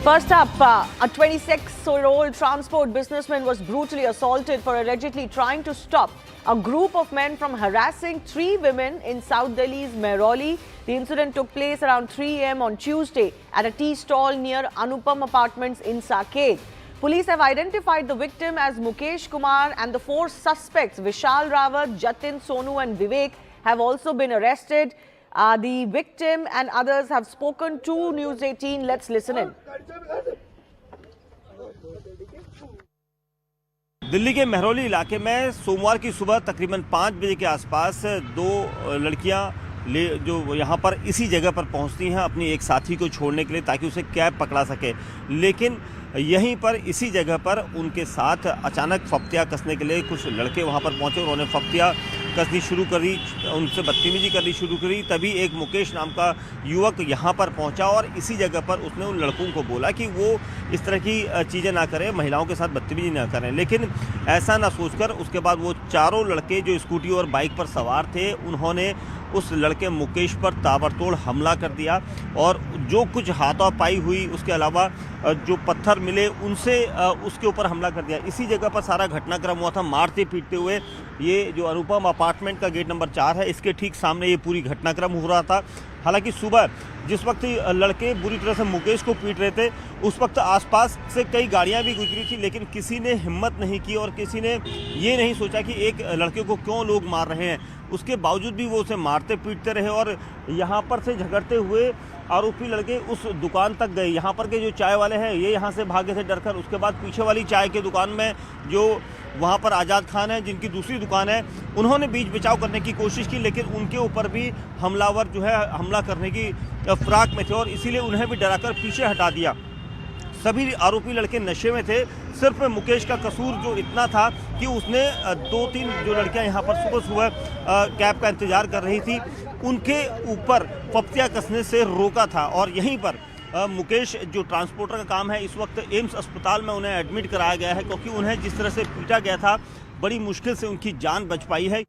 First up, a 26-year-old transport businessman was brutally assaulted for allegedly trying to stop a group of men from harassing 3 women in South Delhi's Mehrauli. The incident took place around 3 a.m. on Tuesday at a tea stall near Anupam Apartments in Saket. Police have identified the victim as Mukesh Kumar, and the 4 suspects, Vishal Rawat, Jatin, Sonu and Vivek, have also been arrested. The victim and others have spoken to News 18. Let's listen in. Delhi के मेहरौली इलाके में सोमवार की सुबह तकरीबन 5 बजे के आसपास 2 लड़कियां जो यहाँ पर इसी जगह पर पहुँचती हैं अपनी एक साथी को छोड़ने के लिए ताकि उसे कैब पकड़ा सके, लेकिन यहीं पर इसी जगह पर उनके साथ अचानक फप्तियाँ कसने के लिए कुछ लड़के वहाँ पर पहुँचे। उन्होंने फप्तियाँ कसनी शुरू कर दी, उनसे बदतमीजी करनी शुरू करी। तभी एक मुकेश नाम का युवक यहाँ पर पहुँचा और इसी जगह पर उसने उन लड़कों को बोला कि वो इस तरह की चीज़ें ना करें, महिलाओं के साथ बदतमीजी ना करें। लेकिन ऐसा ना सोचकर उसके बाद वो चारों लड़के जो स्कूटी और बाइक पर सवार थे, उन्होंने उस लड़के मुकेश पर ताबड़तोड़ हमला कर दिया और जो कुछ हाथापाई हुई, उसके अलावा जो पत्थर मिले उनसे उसके ऊपर हमला कर दिया। इसी जगह पर सारा घटनाक्रम हुआ था, मारते पीटते हुए। ये जो अनुपम अपार्टमेंट का गेट नंबर 4 है, इसके ठीक सामने ये पूरी घटनाक्रम हो रहा था। हालांकि सुबह जिस वक्त लड़के बुरी तरह से मुकेश को पीट रहे थे, उस वक्त आसपास से कई गाड़ियां भी गुजरी थी, लेकिन किसी ने हिम्मत नहीं की और किसी ने ये नहीं सोचा कि एक लड़के को क्यों लोग मार रहे हैं। उसके बावजूद भी वो उसे मारते पीटते रहे और यहाँ पर से झगड़ते हुए आरोपी लड़के उस दुकान तक गए। यहाँ पर के जो चाय वाले हैं ये यहाँ से भागे थे डरकर। उसके बाद पीछे वाली चाय के दुकान में जो वहाँ पर आज़ाद खान है, जिनकी दूसरी दुकान है, उन्होंने बीच बचाव करने की कोशिश की, लेकिन उनके ऊपर भी हमलावर जो है हमला करने की फिराक में थे और इसीलिए उन्हें भी डराकर पीछे हटा दिया। सभी आरोपी लड़के नशे में थे। सिर्फ मुकेश का कसूर जो इतना था कि उसने 2-3 जो लड़कियां यहाँ पर सुबह कैब का इंतजार कर रही थी, उनके ऊपर फप्तियाँ कसने से रोका था। और यहीं पर मुकेश जो ट्रांसपोर्टर का काम है, इस वक्त एम्स अस्पताल में उन्हें एडमिट कराया गया है, क्योंकि उन्हें जिस तरह से पीटा गया था, बड़ी मुश्किल से उनकी जान बच पाई है।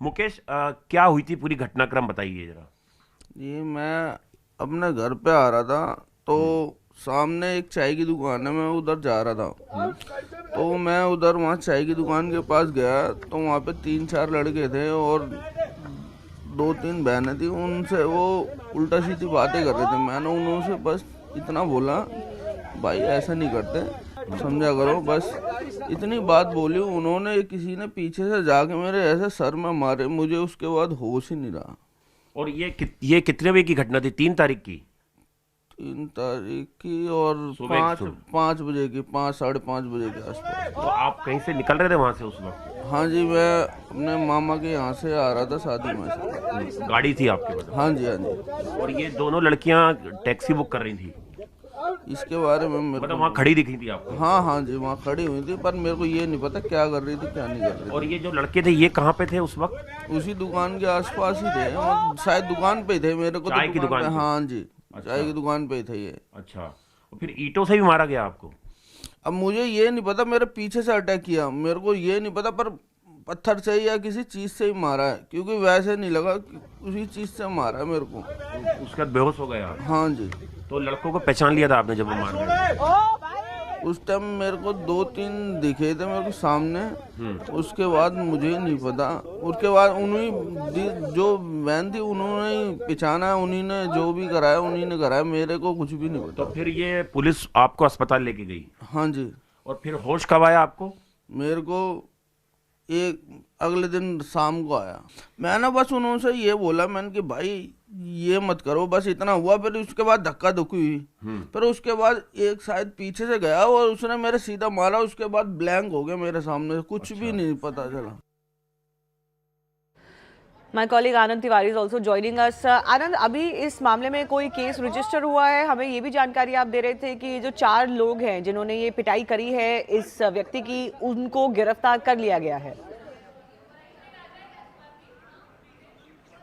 मुकेश, क्या हुई थी, पूरी घटनाक्रम बताइए जरा। ये मैं अपने घर पे आ रहा था, तो सामने एक चाय की दुकान है, मैं उधर जा रहा था। तो मैं उधर वहाँ चाय की दुकान के पास गया, तो वहाँ पे 3-4 लड़के थे और 2-3 बहनें थी। उनसे वो उल्टा सीधी बातें कर रहे थे। मैंने उनसे बस इतना बोला, भाई ऐसा नहीं करते, समझा करो, बस इतनी बात बोली। उन्होंने किसी ने पीछे से जाके मेरे ऐसे सर में मारे, मुझे उसके बाद होश ही नहीं रहा। और ये कितने बजे की घटना थी? 3 तारीख की? 3 तारीख की और 5 बजे की, 5-5:30 बजे के आसपास। तो आप कहीं से निकल रहे थे वहाँ से उस वक्त? हाँ जी, मैं अपने मामा के यहाँ से आ रहा था, शादी में से। गाड़ी थी आपके पास? हाँ जी, हाँ जी। और ये दोनों लड़कियाँ टैक्सी बुक कर रही थी? इसके बारे में मतलब वहाँ खड़ी दिखी थी आपको? हाँ हाँ जी, वहाँ खड़ी हुई थी, पर मेरे को ये नहीं पता क्या कर रही थी क्या नहीं कर रही थी। और ये जो लड़के थे ये कहाँ पे थे उस वक्त? उसी दुकान के आसपास ही थे, शायद दुकान पे ही थे। मेरे को चाय की दुकान पे? हाँ जी, अच्छा। चाय की दुकान पे ही थे ये। अच्छा, और फिर ईंटों से भी मारा गया आपको? अब मुझे ये नहीं पता, मेरे पीछे से अटैक किया, मेरे को ये नहीं पता, पर पत्थर से या किसी चीज से ही मारा है, क्योंकि वैसे नहीं लगा, उसी चीज से मारा है मेरे को। उसके बाद बेहोश हो गया? हाँ जी। तो लड़कों को पहचान लिया था आपने जब वो मार रहे? उस टाइम मेरे को 2-3 दिखे थे मेरे को सामने, उसके बाद मुझे नहीं पता। उसके बाद उन्हीं जो वैन थी उन्होंने ही पहचाना, उन्हीं ने जो भी कराया उन्हीं ने कराया, मेरे को कुछ भी नहीं पता। तो फिर ये पुलिस आपको अस्पताल लेके गई? हाँ जी। और फिर होश कब आया आपको? मेरे को एक अगले दिन शाम को आया। मैंने बस उन्होंने ये बोला, मैंने कि भाई ये मत करो, बस इतना हुआ। फिर उसके बाद धक्का धुक्की हुई, फिर उसके बाद एक शायद पीछे से गया और उसने मेरे सीधा मारा। उसके बाद ब्लैंक हो गया मेरे सामने, कुछ भी नहीं पता चला। My colleague Anand Tiwari is also joining us. Anand, अभी इस मामले में कोई केस रजिस्टर हुआ है? हमें ये भी जानकारी आप दे रहे थे कि जो 4 लोग हैं जिन्होंने ये पिटाई करी है इस व्यक्ति की, उनको गिरफ्तार कर लिया गया है।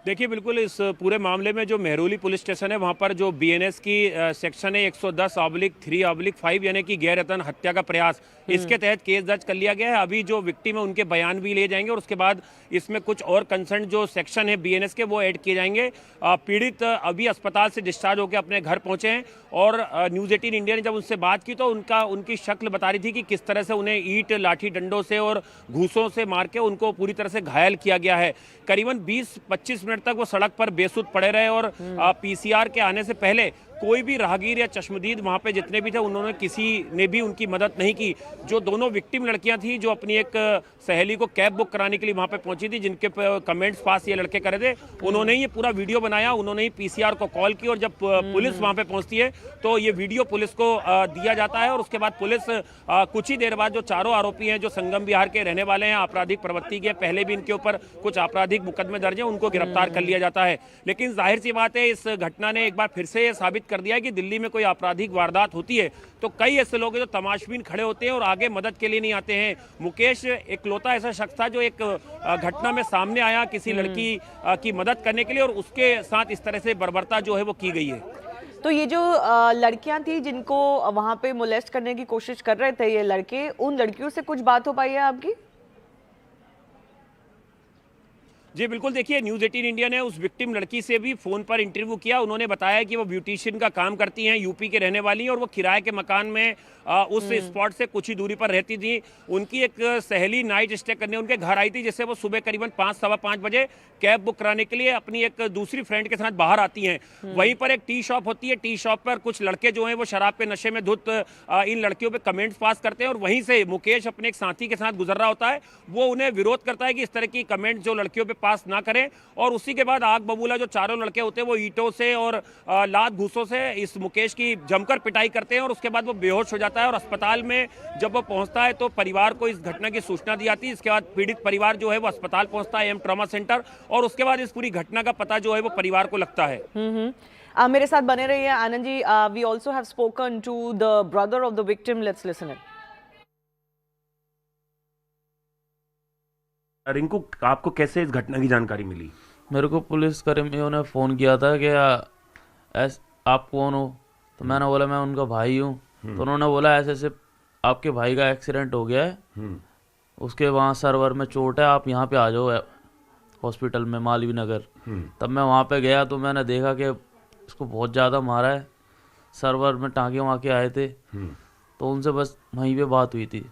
देखिए बिल्कुल इस पूरे मामले में जो मेहरौली पुलिस स्टेशन है वहाँ पर जो बीएनएस की सेक्शन है 110/3/5 यानी कि गैर यत्न हत्या का प्रयास, इसके तहत केस दर्ज कर लिया गया है। अभी जो विक्टिम है उनके बयान भी लिए जाएंगे और उसके बाद इसमें कुछ और कंसर्न जो सेक्शन है बीएनएस के वो ऐड किए जाएंगे। पीड़ित अभी अस्पताल से डिस्चार्ज होकर अपने घर पहुंचे हैं और न्यूज़ 18 इंडिया ने जब उनसे बात की तो उनकी शक्ल बता रही थी कि किस तरह से उन्हें ईंट लाठी डंडों से और घूसों से मार के उनको पूरी तरह से घायल किया गया है। करीबन 20-25 मिनट तक वो सड़क पर बेसुध पड़े रहे और पीसीआर के आने से पहले कोई भी राहगीर या चश्मदीद वहाँ पे जितने भी थे उन्होंने किसी ने भी उनकी मदद नहीं की। जो दोनों विक्टिम लड़कियां थी जो अपनी एक सहेली को कैब बुक कराने के लिए वहाँ पे पहुंची थी, जिनके कमेंट्स पास ये लड़के करे थे, उन्होंने ही ये पूरा वीडियो बनाया, उन्होंने ही पीसीआर को कॉल की और जब पुलिस वहाँ पे पहुंचती है तो ये वीडियो पुलिस को दिया जाता है और उसके बाद पुलिस कुछ ही देर बाद जो चारों आरोपी हैं जो संगम विहार के रहने वाले हैं, आपराधिक प्रवृत्ति के, पहले भी इनके ऊपर कुछ आपराधिक मुकदमे दर्ज हैं, उनको गिरफ्तार कर लिया जाता है। लेकिन जाहिर सी बात है इस घटना ने एक बार फिर से ये साबित कर दिया है कि दिल्ली में कोई आपराधिक वारदात होती है तो कई ऐसे लोग हैं जो तमाशबीन खड़े होते हैं और आगे मदद के लिए नहीं आते हैं। मुकेश इकलौता ऐसा शख्स था जो एक घटना में सामने आया किसी लड़की की मदद करने के लिए और उसके साथ इस तरह से बर्बरता जो है वो की गई है। तो ये जो लड़कियां थी जिनको वहां पे मोलेस्ट करने की कोशिश कर रहे थे ये लड़के, उन लड़कियों से कुछ बात हो पाई है आपकी? जी बिल्कुल, देखिए न्यूज़ 18 इंडिया ने उस विक्टिम लड़की से भी फ़ोन पर इंटरव्यू किया। उन्होंने बताया कि वो ब्यूटिशियन का काम करती हैं, यूपी के रहने वाली हैं और वो किराए के मकान में उस स्पॉट से कुछ ही दूरी पर रहती थी। उनकी एक सहेली नाइट स्टे करने उनके घर आई थी, जिससे वो सुबह करीबन 5-5:15 बजे कैब बुक कराने के लिए अपनी एक दूसरी फ्रेंड के साथ बाहर आती हैं। वहीं पर एक टी शॉप होती है, टी शॉप पर कुछ लड़के जो हैं वो शराब के नशे में धुत इन लड़कियों पे कमेंट्स पास करते हैं और वहीं से मुकेश अपने एक साथी के साथ गुजर रहा होता है। वो उन्हें विरोध करता है कि इस तरह की कमेंट जो लड़कियों पे पास ना करें और उसी के बाद आग बबूला जो चारों लड़के होते हैं वो ईंटों से और लात घूसों से इस मुकेश की जमकर पिटाई करते हैं और उसके बाद वो बेहोश हो जाता है और अस्पताल में जब वो पहुंचता है तो परिवार को इस घटना की सूचना दी जाती है। इसके बाद पीड़ित परिवार जो है वो अस्पताल पहुंचता है, एम ट्रॉमा सेंटर, और उसके बाद इस पूरी घटना का पता जो है वो परिवार को लगता है। मेरे साथ बने रहिए Anand ji. We also have spoken to the brother of the victim, let's listen it. Rinku, आपको कैसे इस घटना की जानकारी मिली? मेरे को पुलिस कर्मियों ने फ़ोन किया था कि आप कौन हो, तो मैंने बोला मैं उनका भाई हूँ। तो उन्होंने बोला ऐसे ऐसे आपके भाई का एक्सीडेंट हो गया है, उसके वहाँ सर्वर में चोट है, आप यहाँ पे आ जाओ हॉस्पिटल में मालवीय नगर। तब मैं वहाँ पे गया तो मैंने देखा कि उसको बहुत ज़्यादा मारा है, सर्वर में टाँके वाँके आए थे। तो उनसे बस वहीं पे बात हुई थी।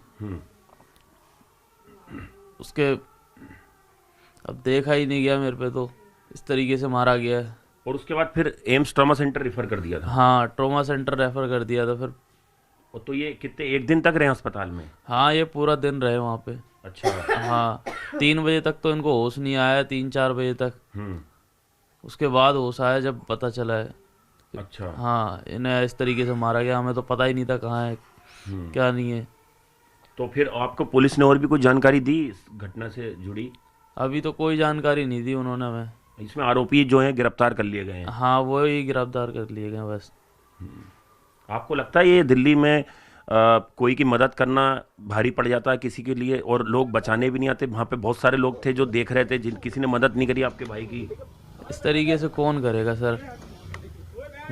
उसके अब देखा ही नहीं गया मेरे पे, तो इस तरीके से मारा गया है। और उसके बाद फिर एम्स ट्रॉमा सेंटर रेफर कर दिया था? हाँ, ट्रॉमा सेंटर रेफर कर दिया था फिर। और तो ये कितने, एक दिन तक रहे अस्पताल में? हाँ, ये पूरा दिन रहे वहाँ पे। अच्छा। हाँ, 3 बजे तक तो इनको होश नहीं आया, 3-4 बजे तक। उसके बाद होश आया जब पता चला है। अच्छा। हाँ, इन्हें इस तरीके से मारा गया, हमें तो पता ही नहीं था कहाँ है क्या नहीं है। तो फिर आपको पुलिस ने और भी कुछ जानकारी दी इस घटना से जुड़ी? अभी तो कोई जानकारी नहीं दी उन्होंने हमें। इसमें आरोपी जो हैं गिरफ्तार कर लिए गए हैं? हाँ, वो ही गिरफ्तार कर लिए गए बस। आपको लगता है ये दिल्ली में कोई की मदद करना भारी पड़ जाता है किसी के लिए और लोग बचाने भी नहीं आते? वहाँ पे बहुत सारे लोग थे जो देख रहे थे, जिन किसी ने मदद नहीं करी आपके भाई की। इस तरीके से कौन करेगा सर,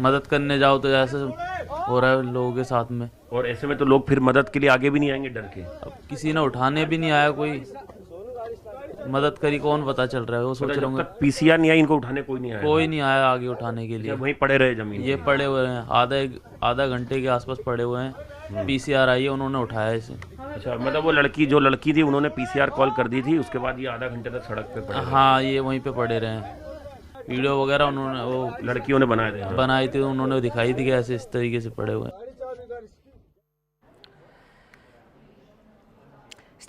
मदद करने जाओ तो ऐसे हो रहा है लोगों के साथ में। और ऐसे में तो लोग फिर मदद के लिए आगे भी नहीं आएंगे डर के। अब किसी ने उठाने भी नहीं आया, कोई मदद करी कौन पता चल रहा है, वो सोच रहे होंगे। पीसीआर नहीं आई, इनको उठाने कोई नहीं आया? कोई नहीं आया आगे उठाने के लिए। वहीं पड़े रहे जमीन? ये पड़े हुए हैं, आधा घंटे के आसपास पड़े हुए हैं। पीसीआर आई है, उन्होंने उठाया इसे। अच्छा, मतलब वो लड़की थी, उन्होंने पीसीआर कॉल कर दी थी, उसके बाद ये आधा घंटे तक सड़क पे पड़े? हाँ, ये वहीं पे पड़े रहे हैं। वीडियो वगैरह उन्होंने वो लड़कियों ने बनाए थे? बनाई थी, उन्होंने दिखाई थी कि ऐसे इस तरीके से पड़े हुए हैं।